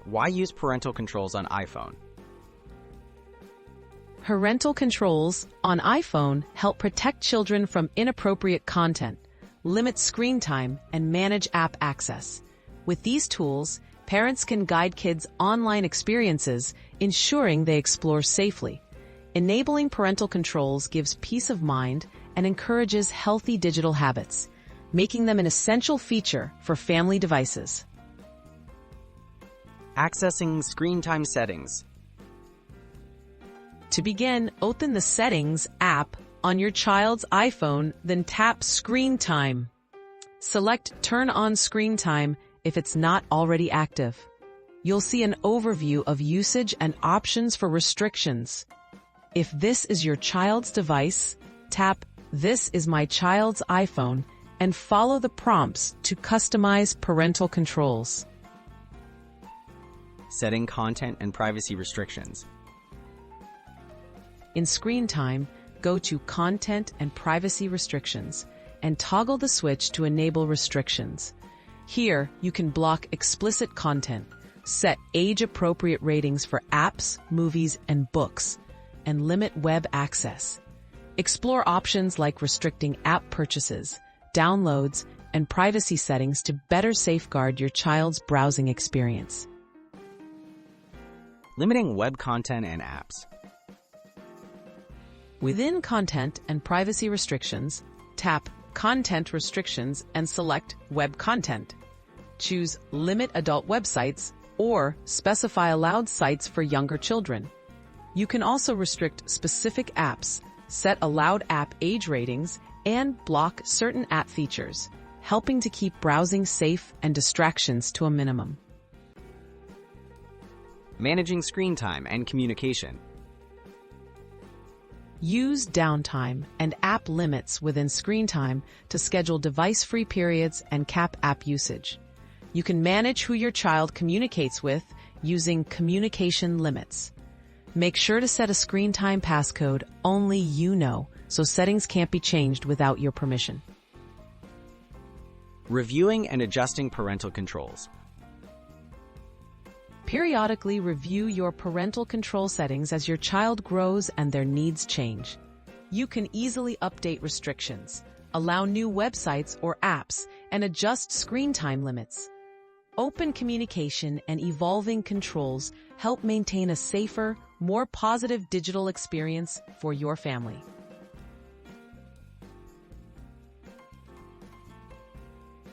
Why use parental controls on iPhone? Parental controls on iPhone help protect children from inappropriate content, limit screen time, and manage app access. With these tools, parents can guide kids' online experiences, ensuring they explore safely. Enabling parental controls gives peace of mind and encourages healthy digital habits, making them an essential feature for family devices. Accessing screen time settings. To begin, open the Settings app on your child's iPhone, then tap Screen Time. Select Turn on Screen Time if it's not already active. You'll see an overview of usage and options for restrictions. If this is your child's device, tap This is my child's iPhone and follow the prompts to customize parental controls. Setting content and privacy restrictions. In Screen Time, go to Content and Privacy Restrictions and toggle the switch to enable restrictions. Here, you can block explicit content, set age-appropriate ratings for apps, movies, and books, and limit web access. Explore options like restricting app purchases, downloads, and privacy settings to better safeguard your child's browsing experience. Limiting web content and apps. Within Content and Privacy Restrictions, tap Content Restrictions and select Web Content. Choose Limit Adult Websites or specify allowed sites for younger children. You can also restrict specific apps, set allowed app age ratings, and block certain app features, helping to keep browsing safe and distractions to a minimum. Managing screen time and communication. Use downtime and app limits within Screen Time to schedule device-free periods and cap app usage. You can manage who your child communicates with using communication limits. Make sure to set a Screen Time passcode only you know, so settings can't be changed without your permission. Reviewing and adjusting parental controls. Periodically review your parental control settings as your child grows and their needs change. You can easily update restrictions, allow new websites or apps, and adjust screen time limits. Open communication and evolving controls help maintain a safer, more positive digital experience for your family.